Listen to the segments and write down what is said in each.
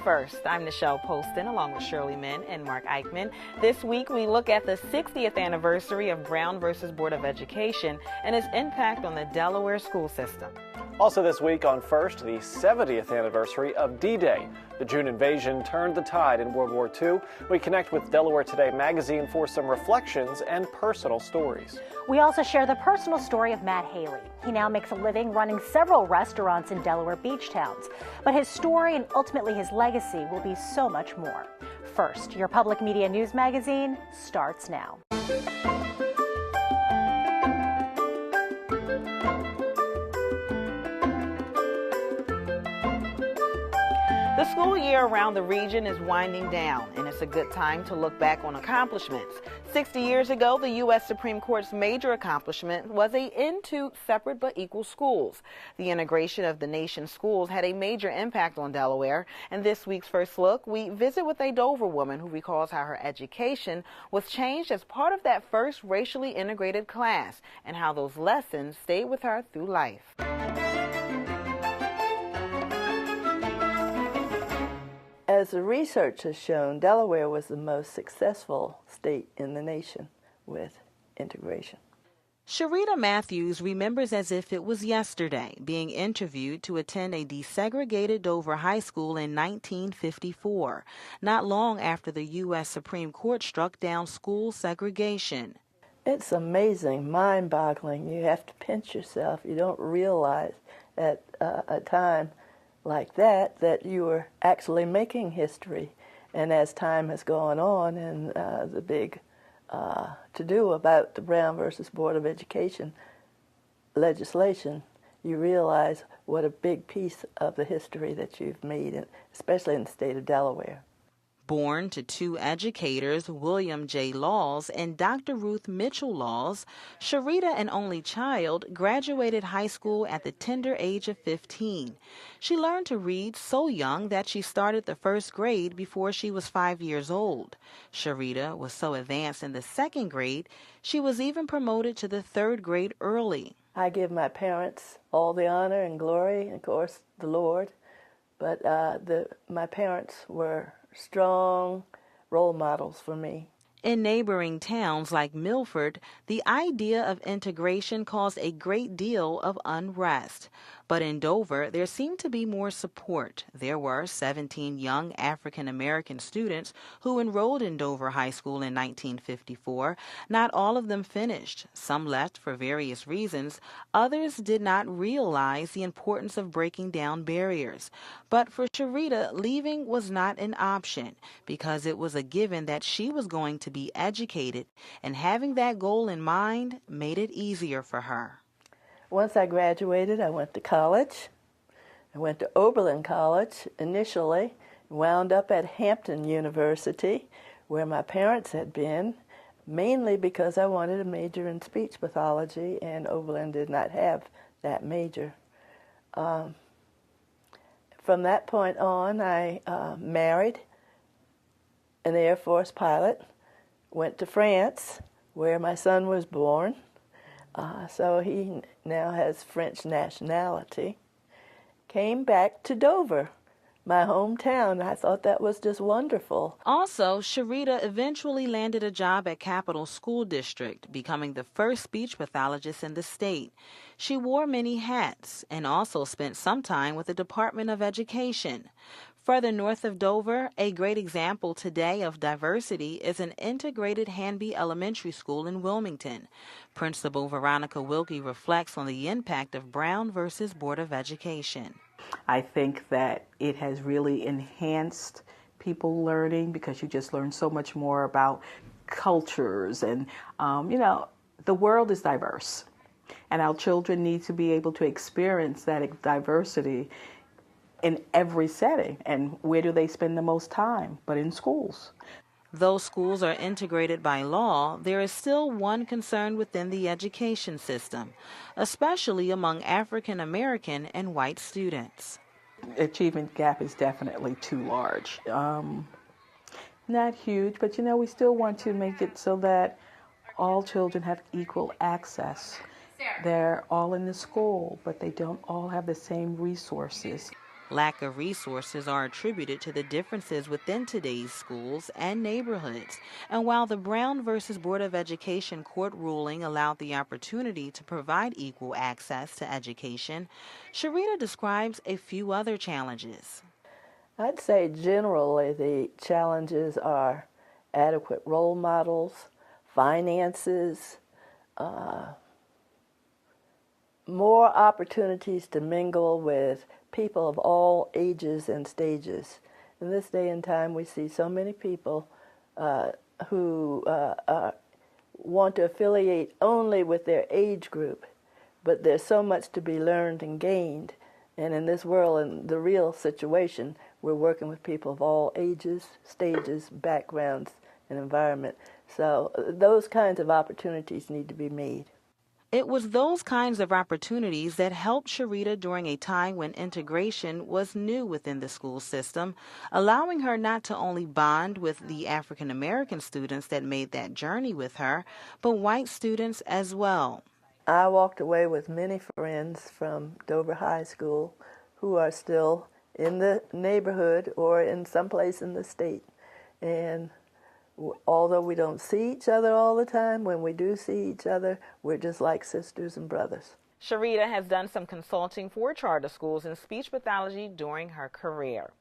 First. I'm Nichelle Poston along with Shirley Min and Mark Eichman. This week we look at the 60th anniversary of Brown versus Board of Education and its impact on the Delaware school system. Also this week on First, the 70th anniversary of D-Day. The June invasion turned the tide in World War II. We connect with Delaware Today magazine for some reflections and personal stories. We also share the personal story of Matt Haley. He now makes a living running several restaurants in Delaware beach towns. But his story and ultimately his legacy will be so much more. First, your public media news magazine starts now. The school year around the region is winding down, and it's a good time to look back on accomplishments. 60 years ago, the U.S. Supreme Court's major accomplishment was an end to separate but equal schools. The integration of the nation's schools had a major impact on Delaware, and this week's First Look, we visit with a Dover woman who recalls how her education was changed as part of that first racially integrated class, and how those lessons stayed with her through life. As the research has shown, Delaware was the most successful state in the nation with integration. Sharita Matthews remembers as if it was yesterday being interviewed to attend a desegregated Dover High School in 1954, not long after the U.S. Supreme Court struck down school segregation. It's amazing, mind-boggling. You have to pinch yourself. You don't realize at a time like that you were actually making history. And as time has gone on and the big to-do about the Brown versus Board of Education legislation, you realize what a big piece of the history that you've made, especially in the state of Delaware. Born to two educators, William J. Laws and Dr. Ruth Mitchell Laws, Sharita, an only child, graduated high school at the tender age of 15. She learned to read so young that she started the first grade before she was 5 years old. Sharita was so advanced in the second grade, she was even promoted to the third grade early. I give my parents all the honor and glory, and of course the Lord, but my parents were strong role models for me. In neighboring towns like Milford, the idea of integration caused a great deal of unrest. But in Dover, there seemed to be more support. There were 17 young African-American students who enrolled in Dover High School in 1954. Not all of them finished. Some left for various reasons. Others did not realize the importance of breaking down barriers. But for Sharita, leaving was not an option because it was a given that she was going to be educated, and having that goal in mind made it easier for her. Once I graduated, I went to college. I went to Oberlin College initially, wound up at Hampton University, where my parents had been, mainly because I wanted a major in speech pathology, and Oberlin did not have that major. From that point on, I married an Air Force pilot, went to France, where my son was born. So he now has French nationality. Came back to Dover, my hometown. I thought that was just wonderful. Also, Sharita eventually landed a job at Capital School District, becoming the first speech pathologist in the state. She wore many hats and also spent some time with the Department of Education. Further north of Dover, a great example today of diversity is an integrated Hanby Elementary School in Wilmington. Principal Veronica Wilkie reflects on the impact of Brown versus Board of Education. I think that it has really enhanced people learning because you just learn so much more about cultures and, the world is diverse. And our children need to be able to experience that diversity in every setting. And where do they spend the most time? But in schools. Though schools are integrated by law, there is still one concern within the education system, especially among African American and white students. Achievement gap is definitely too large. Not huge, but we still want to make it so that all children have equal access. They're all in the school, but they don't all have the same resources. Lack of resources are attributed to the differences within today's schools and neighborhoods. And while the Brown versus Board of Education court ruling allowed the opportunity to provide equal access to education, Sharita describes a few other challenges. I'd say generally the challenges are adequate role models, finances, more opportunities to mingle with people of all ages and stages. In this day and time, we see so many people who want to affiliate only with their age group, but there's so much to be learned and gained. And in this world, in the real situation, we're working with people of all ages, stages, backgrounds, and environment. So those kinds of opportunities need to be made. It was those kinds of opportunities that helped Sharita during a time when integration was new within the school system, allowing her not to only bond with the African American students that made that journey with her, but white students as well. I walked away with many friends from Dover High School who are still in the neighborhood or in some place in the state. And although we don't see each other all the time, when we do see each other, we're just like sisters and brothers. Sharita has done some consulting for charter schools in speech pathology during her career.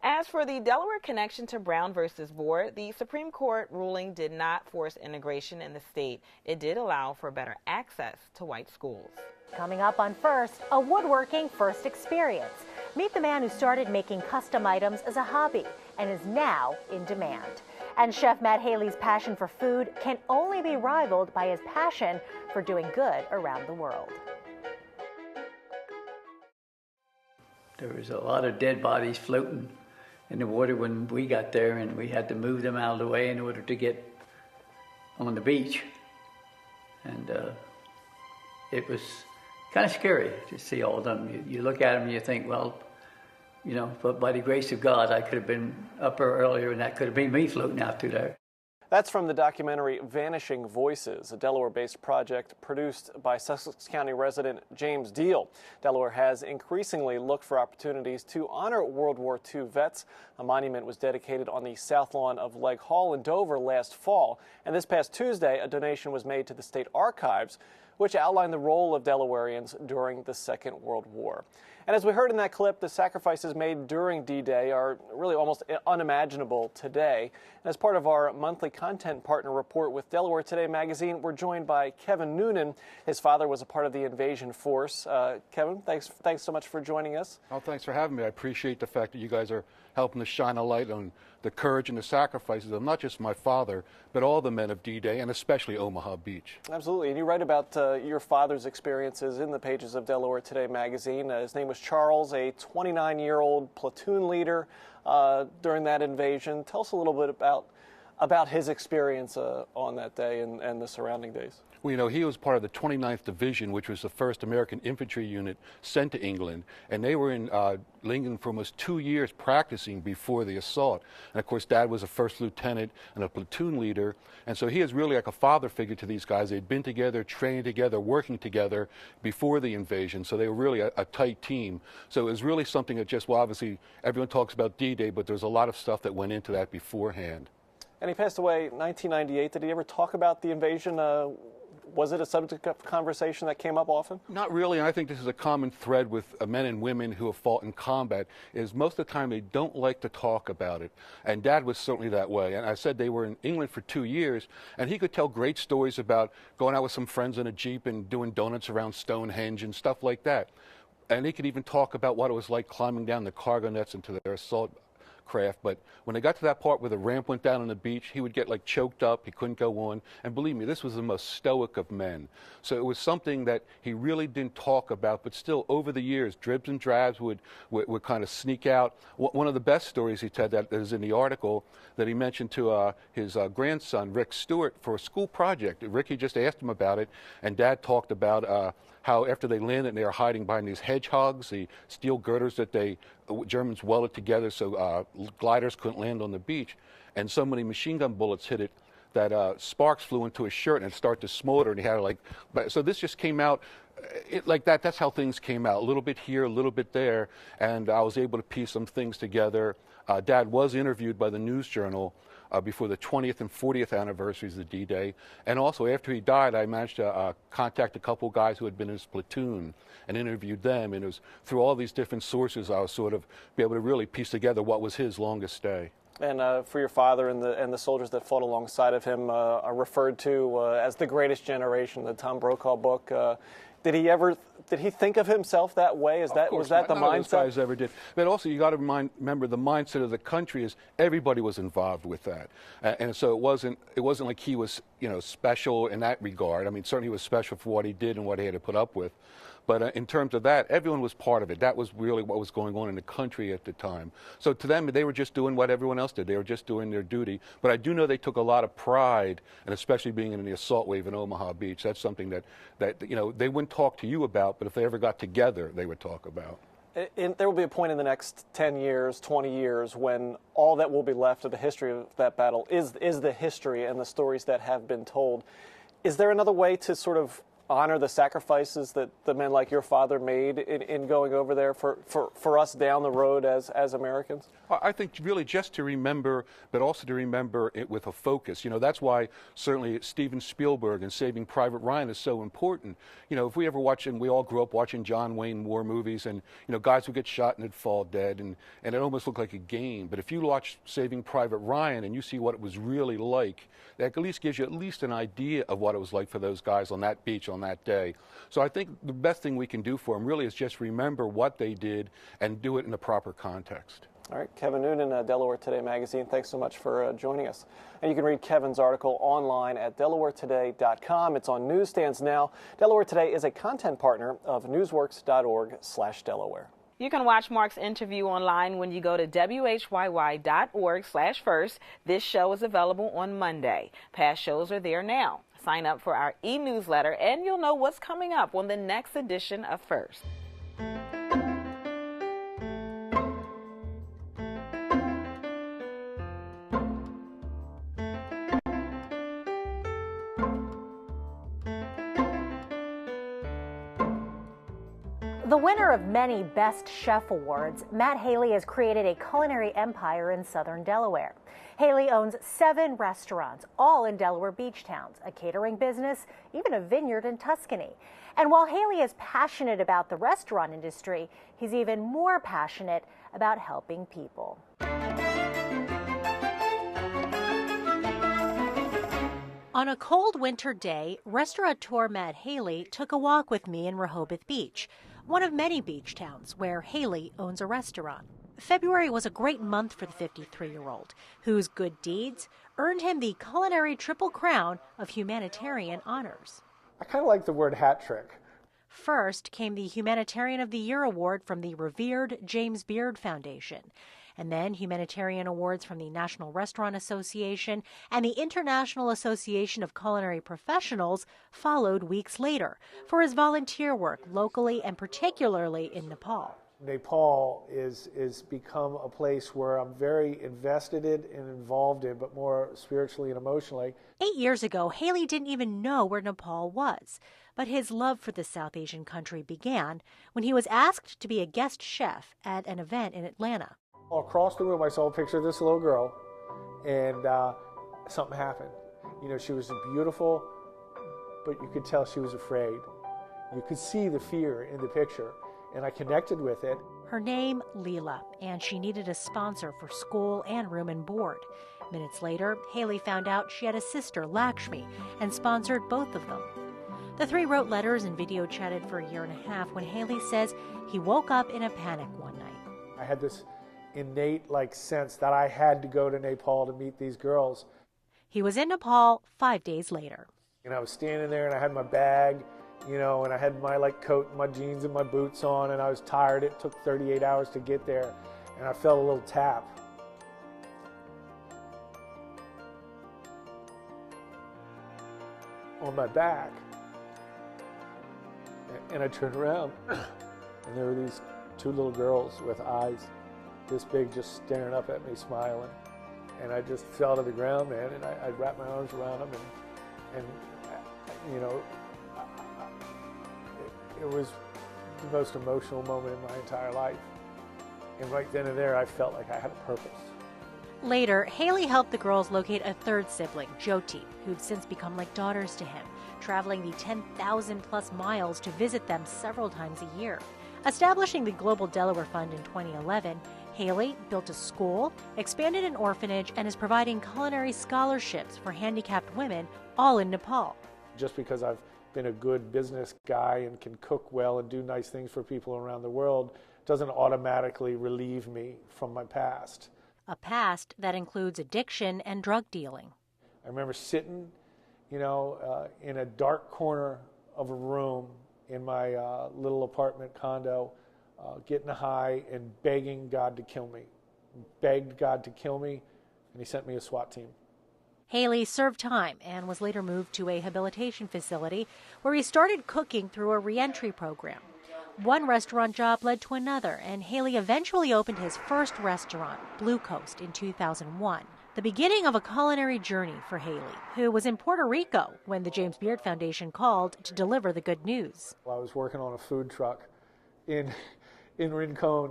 As for the Delaware connection to Brown versus Board, the Supreme Court ruling did not force integration in the state. It did allow for better access to white schools. Coming up on First, a woodworking first experience. Meet the man who started making custom items as a hobby and is now in demand. And Chef Matt Haley's passion for food can only be rivaled by his passion for doing good around the world. There was a lot of dead bodies floating in the water when we got there, and we had to move them out of the way in order to get on the beach. And it was kind of scary to see all of them. You look at them and you think, well, you know, but by the grace of God, I could have been up earlier, and that could have been me floating out through there. That's from the documentary Vanishing Voices, a Delaware-based project produced by Sussex County resident James Deal. Delaware has increasingly looked for opportunities to honor World War II vets. A monument was dedicated on the south lawn of Legg Hall in Dover last fall, and this past Tuesday, a donation was made to the State Archives, which outlined the role of Delawareans during the Second World War. And as we heard in that clip, the sacrifices made during D-Day are really almost unimaginable today. And as part of our monthly content partner report with Delaware Today magazine, we're joined by Kevin Noonan. His father was a part of the invasion force. Kevin, thanks so much for joining us. Oh, thanks for having me. I appreciate the fact that you guys are helping to shine a light on the courage and the sacrifices of not just my father, but all the men of D-Day, and especially Omaha Beach. Absolutely. And you write about your father's experiences in the pages of Delaware Today magazine. His name was Charles, a 29-year-old platoon leader during that invasion. Tell us a little bit about his experience on that day and the surrounding days. Well, you know, he was part of the 29th Division, which was the first American infantry unit sent to England, and they were in England for almost 2 years practicing before the assault. And of course, Dad was a first lieutenant and a platoon leader, and so he is really like a father figure to these guys. They'd been together, trained together, working together before the invasion, so they were really a tight team. So it was really something that just, well, obviously, everyone talks about D-Day, but there's a lot of stuff that went into that beforehand. And he passed away in 1998. Did he ever talk about the invasion? Was it a subject of conversation that came up often? Not really, and I think this is a common thread with men and women who have fought in combat, is most of the time they don't like to talk about it. And Dad was certainly that way. And I said they were in England for 2 years, and he could tell great stories about going out with some friends in a Jeep and doing donuts around Stonehenge and stuff like that. And he could even talk about what it was like climbing down the cargo nets into their assault craft. But when they got to that part where the ramp went down on the beach, he would get like choked up. He couldn't go on. And believe me, this was the most stoic of men. So it was something that he really didn't talk about, but still over the years, dribs and drabs would kind of sneak out. One of the best stories he said that is in the article that he mentioned to his grandson, Rick Stewart, for a school project. Ricky just asked him about it, and Dad talked about how after they landed, they were hiding behind these hedgehogs, the steel girders that the Germans welded together so gliders couldn't land on the beach. And so many machine gun bullets hit it that sparks flew into his shirt and it started to smolder, and he had so this just came out like that, that's how things came out. A little bit here, a little bit there, and I was able to piece some things together. Dad was interviewed by the News Journal before the 20th and 40th anniversaries of D-Day, and also after he died, I managed to contact a couple guys who had been in his platoon and interviewed them, and it was through all these different sources I was sort of be able to really piece together what was his longest stay. And for your father and the soldiers that fought alongside of him are referred to as the greatest generation, the Tom Brokaw book. Did he think of himself that way? Was that the mindset? None of those guys ever did. But also, you got to remember the mindset of the country is everybody was involved with that, and so it wasn't like he was special in that regard. I mean, certainly he was special for what he did and what he had to put up with. But in terms of that, everyone was part of it. That was really what was going on in the country at the time. So to them, they were just doing what everyone else did. They were just doing their duty. But I do know they took a lot of pride, and especially being in the assault wave in Omaha Beach, that's something that they wouldn't talk to you about, but if they ever got together, they would talk about. There will be a point in the next 10 years, 20 years, when all that will be left of the history of that battle is the history and the stories that have been told. Is there another way to sort of honor the sacrifices that the men like your father made in going over there for us down the road as Americans? I think really just to remember, but also to remember it with a focus. That's why certainly Steven Spielberg and Saving Private Ryan is so important. If we ever watch, and we all grew up watching John Wayne war movies, and guys would get shot and they'd fall dead, and it almost looked like a game. But if you watch Saving Private Ryan and you see what it was really like, that at least gives you at least an idea of what it was like for those guys on that beach on that day. So I think the best thing we can do for them really is just remember what they did and do it in the proper context. All right, Kevin Noonan, Delaware Today magazine, thanks so much for joining us. And you can read Kevin's article online at DelawareToday.com. It's on newsstands now. Delaware Today is a content partner of newsworks.org/Delaware. You can watch Mark's interview online when you go to WHYY.org/first. This show is available on Monday. Past shows are there now. Sign up for our e-newsletter and you'll know what's coming up on the next edition of First. The winner of many Best Chef awards, Matt Haley has created a culinary empire in southern Delaware. Haley owns 7 restaurants, all in Delaware beach towns, a catering business, even a vineyard in Tuscany. And while Haley is passionate about the restaurant industry, he's even more passionate about helping people. On a cold winter day, restaurateur Matt Haley took a walk with me in Rehoboth Beach, one of many beach towns where Haley owns a restaurant. February was a great month for the 53-year-old, whose good deeds earned him the culinary triple crown of humanitarian honors. I kind of like the word hat trick. First came the Humanitarian of the Year award from the revered James Beard Foundation, and then humanitarian awards from the National Restaurant Association and the International Association of Culinary Professionals followed weeks later for his volunteer work locally and particularly in Nepal. Nepal is become a place where I'm very invested in and involved in, but more spiritually and emotionally. 8 years ago, Haley didn't even know where Nepal was, but his love for the South Asian country began when he was asked to be a guest chef at an event in Atlanta. Across the room, I saw a picture of this little girl, and something happened. She was beautiful, but you could tell she was afraid. You could see the fear in the picture, and I connected with it. Her name, Leela, and she needed a sponsor for school and room and board. Minutes later, Haley found out she had a sister, Lakshmi, and sponsored both of them. The three wrote letters and video chatted for a year and a half when Haley says he woke up in a panic one night. I had this innate sense that I had to go to Nepal to meet these girls. He was in Nepal 5 days later. And I was standing there and I had my bag, and I had my coat and my jeans and my boots on, and I was tired. It took 38 hours to get there, and I felt a little tap. On my back. And I turned around and there were these 2 little girls with eyes this big, just staring up at me, smiling. And I just fell to the ground, man, and I wrapped my arms around them, and it was the most emotional moment in my entire life. And right then and there, I felt like I had a purpose. Later, Haley helped the girls locate a third sibling, Jyoti, who'd since become like daughters to him, traveling the 10,000 plus miles to visit them several times a year. Establishing the Global Delaware Fund in 2011, Haley built a school, expanded an orphanage, and is providing culinary scholarships for handicapped women, all in Nepal. Just because I've been a good business guy and can cook well and do nice things for people around the world doesn't automatically relieve me from my past. A past that includes addiction and drug dealing. I remember sitting, in a dark corner of a room in my little apartment condo, getting high and begging God to kill me. Begged God to kill me, and he sent me a SWAT team. Haley served time and was later moved to a rehabilitation facility where he started cooking through a reentry program. One restaurant job led to another, and Haley eventually opened his first restaurant, Blue Coast, in 2001. The beginning of a culinary journey for Haley, who was in Puerto Rico when the James Beard Foundation called to deliver the good news. I was working on a food truck in Rincon,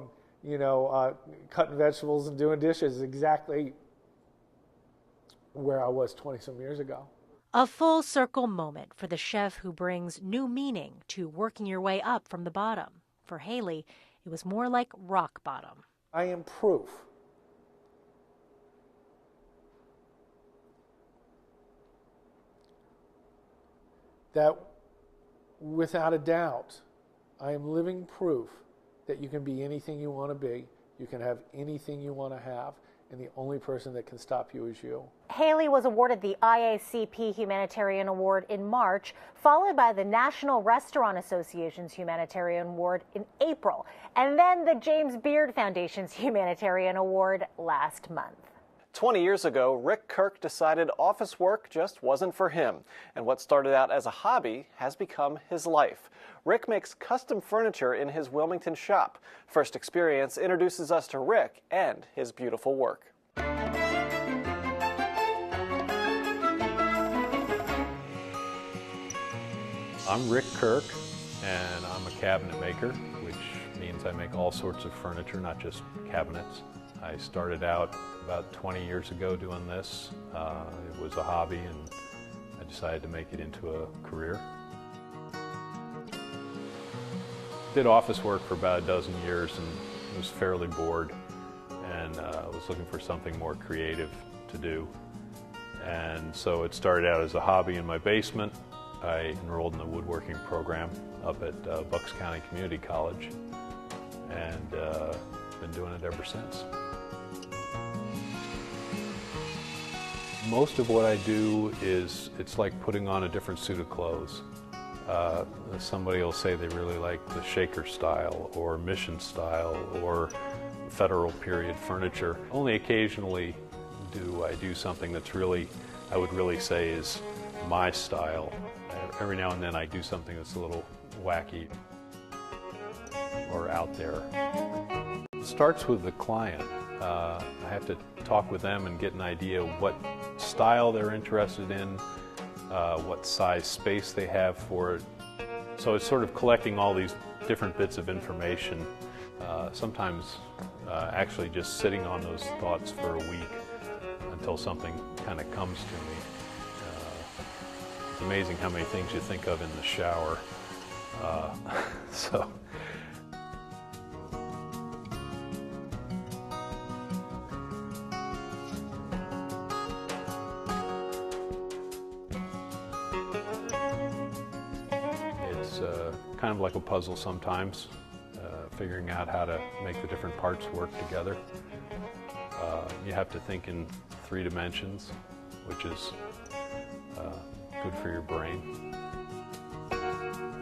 cutting vegetables and doing dishes, exactly where I was 20-some years ago. A full circle moment for the chef who brings new meaning to working your way up from the bottom. For Haley, it was more like rock bottom. I am proof that, without a doubt, I am living proof that you can be anything you want to be, you can have anything you want to have, and the only person that can stop you is you. Haley was awarded the IACP Humanitarian Award in March, followed by the National Restaurant Association's Humanitarian Award in April, and then the James Beard Foundation's Humanitarian Award last month. 20 years ago, Rick Kirk decided office work just wasn't for him, and what started out as a hobby has become his life. Rick makes custom furniture in his Wilmington shop. First Experience introduces us to Rick and his beautiful work. I'm Rick Kirk, and I'm a cabinet maker, which means I make all sorts of furniture, not just cabinets. I started out about 20 years ago doing this. It was a hobby, and I decided to make it into a career. Did office work for about a dozen years and was fairly bored, and was looking for something more creative to do. And so it started out as a hobby in my basement. I enrolled in the woodworking program up at Bucks County Community College, and been doing it ever since. Most of what I do is, it's like putting on a different suit of clothes. Somebody will say they really like the Shaker style or Mission style or Federal period furniture. Only occasionally do I do something that's really, I would really say is my style. Every now and then I do something that's a little wacky or out there. It starts with the client. I have to talk with them and get an idea of what style they're interested in, what size space they have for it. So it's sort of collecting all these different bits of information, sometimes actually just sitting on those thoughts for a week until something kind of comes to me. It's amazing how many things you think of in the shower. So. It's kind of like a puzzle sometimes, figuring out how to make the different parts work together. You have to think in 3 dimensions, which is good for your brain.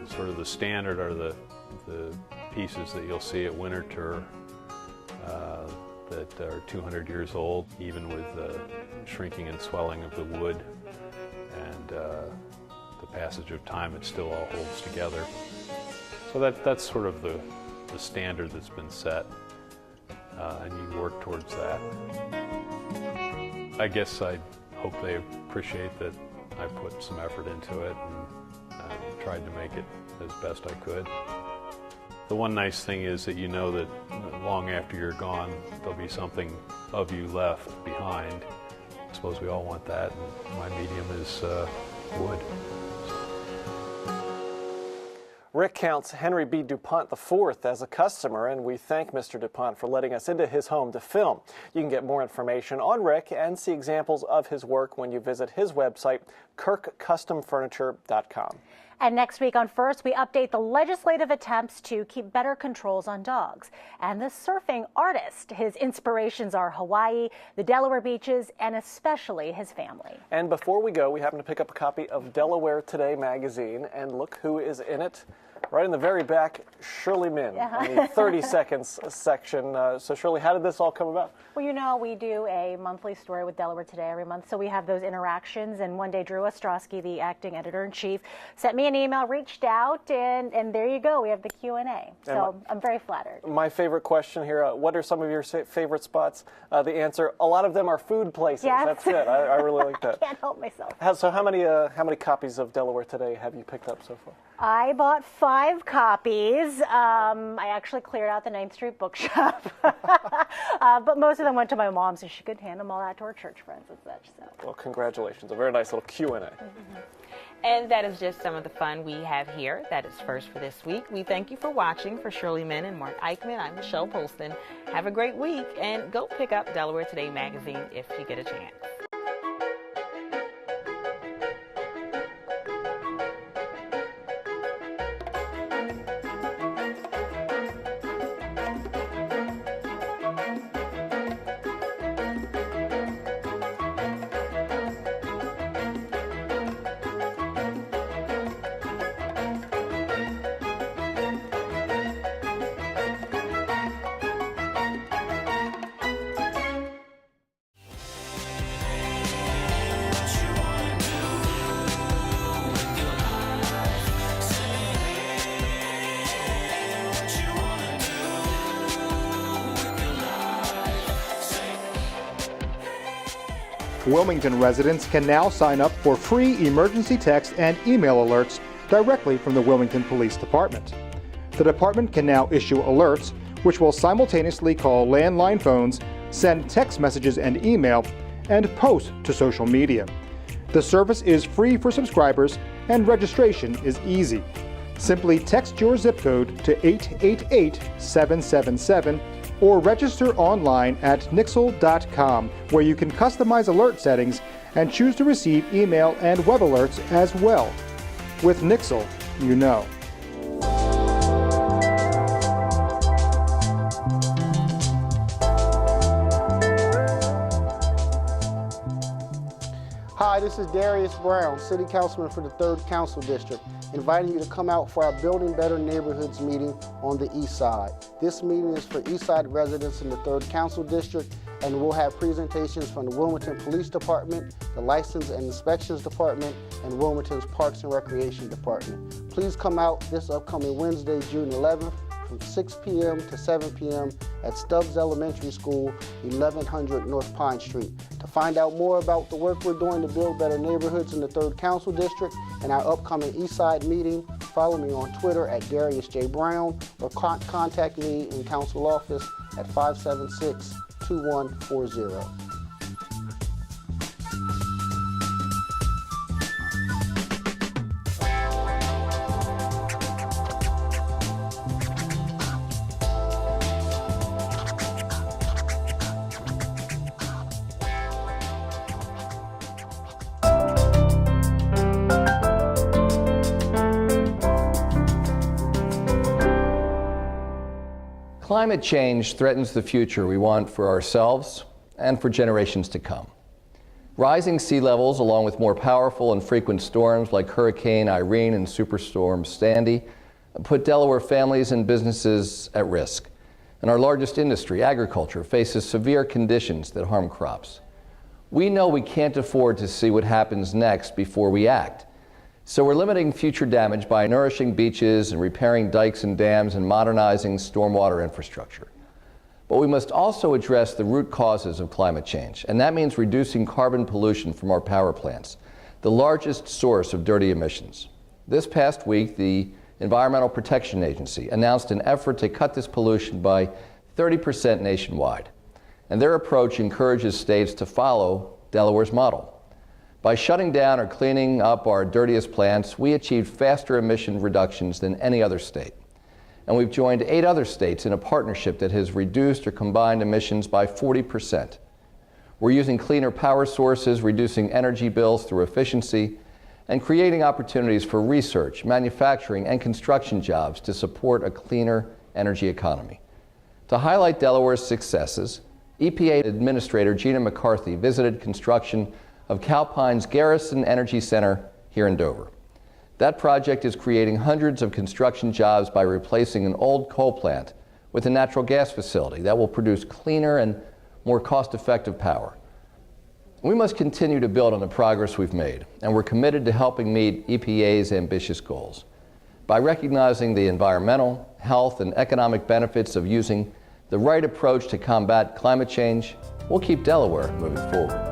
Sort of the standard are the pieces that you'll see at Winter Tour that are 200 years old, even with the shrinking and swelling of the wood and the passage of time, it still all holds together. So that's sort of the standard that's been set, and you work towards that. I guess I hope they appreciate that I put some effort into it and tried to make it as best I could. The one nice thing is that you know that long after you're gone, there'll be something of you left behind. I suppose we all want that, and my medium is wood. Rick counts Henry B. DuPont IV as a customer, and we thank Mr. DuPont for letting us into his home to film. You can get more information on Rick and see examples of his work when you visit his website, kirkcustomfurniture.com. And next week on First, we update the legislative attempts to keep better controls on dogs. And the surfing artist. His inspirations are Hawaii, the Delaware beaches, and especially his family. And before we go, we happen to pick up a copy of Delaware Today magazine, and look who is in it. Right in the very back, Shirley Min, on the 30 seconds section. So Shirley, how did this all come about? Well, you know, we do a monthly story with Delaware Today every month, so we have those interactions. And one day, Drew Ostrowski, the acting editor-in-chief, sent me an email, reached out, and there you go. We have the Q&A. So I'm very flattered. My favorite question here, what are some of your favorite spots? The answer, a lot of them are food places. Yes. That's it. I really like that. I can't help myself. So how many copies of Delaware Today have you picked up so far? I bought 5 copies. I actually cleared out the 9th Street bookshop. But most of them went to my mom so she could hand them all out to her church friends and such. So. Well, congratulations. A very nice little Q&A. And that is just some of the fun we have here. That is First for this week. We thank you for watching. For Shirley Min and Mark Eichman, I'm Michelle Polston. Have a great week, and go pick up Delaware Today magazine if you get a chance. Wilmington residents can now sign up for free emergency text and email alerts directly from the Wilmington Police Department. The department can now issue alerts, which will simultaneously call landline phones, send text messages and email, and post to social media. The service is free for subscribers and registration is easy. Simply text your zip code to 888-777 or register online at nixle.com, where you can customize alert settings and choose to receive email and web alerts as well. With Nixle, you know. Hi, this is Darius Brown, City Councilman for the 3rd Council District, inviting you to come out for our Building Better Neighborhoods meeting on the East Side. This meeting is for East Side residents in the 3rd Council District, and we'll have presentations from the Wilmington Police Department, the License and Inspections Department, and Wilmington's Parks and Recreation Department. Please come out this upcoming Wednesday, June 11th, from 6 p.m. to 7 p.m. at Stubbs Elementary School, 1100 North Pine Street. To find out more about the work we're doing to build better neighborhoods in the 3rd Council District and our upcoming East Side meeting, follow me on Twitter at Darius J. Brown or contact me in Council office at 576-2140. Climate change threatens the future we want for ourselves and for generations to come. Rising sea levels, along with more powerful and frequent storms like Hurricane Irene and Superstorm Sandy, put Delaware families and businesses at risk. And our largest industry, agriculture, faces severe conditions that harm crops. We know we can't afford to see what happens next before we act. So we're limiting future damage by nourishing beaches and repairing dikes and dams and modernizing stormwater infrastructure. But we must also address the root causes of climate change, and that means reducing carbon pollution from our power plants, the largest source of dirty emissions. This past week, the Environmental Protection Agency, announced an effort to cut this pollution by 30% nationwide. And their approach encourages states to follow Delaware's model. By shutting down or cleaning up our dirtiest plants, we achieved faster emission reductions than any other state. And we've joined 8 other states in a partnership that has reduced or combined emissions by 40%. We're using cleaner power sources, reducing energy bills through efficiency, and creating opportunities for research, manufacturing, and construction jobs to support a cleaner energy economy. To highlight Delaware's successes, EPA Administrator Gina McCarthy visited construction of Calpine's Garrison Energy Center here in Dover. That project is creating hundreds of construction jobs by replacing an old coal plant with a natural gas facility that will produce cleaner and more cost-effective power. We must continue to build on the progress we've made, and we're committed to helping meet EPA's ambitious goals. By recognizing the environmental, health, and economic benefits of using the right approach to combat climate change, we'll keep Delaware moving forward.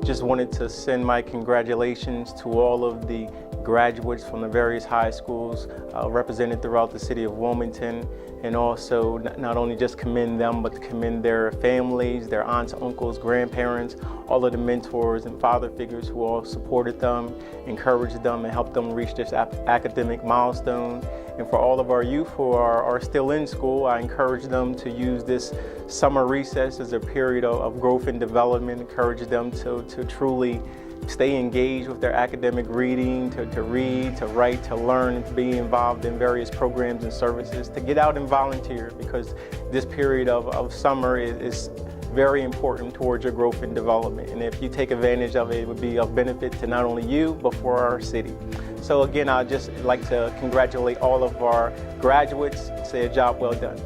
Just wanted to send my congratulations to all of the graduates from the various high schools represented throughout the city of Wilmington, and also not only just commend them, but to commend their families, their aunts, uncles, grandparents, all of the mentors and father figures who all supported them, encouraged them, and helped them reach this academic milestone. And for all of our youth who are still in school, I encourage them to use this summer recess as a period of growth and development, encourage them to truly stay engaged with their academic reading, to read, to write, to learn, and to be involved in various programs and services, to get out and volunteer, because this period of summer is very important towards your growth and development. And if you take advantage of it, it would be of benefit to not only you, but for our city. So again, I'd just like to congratulate all of our graduates and say a job well done.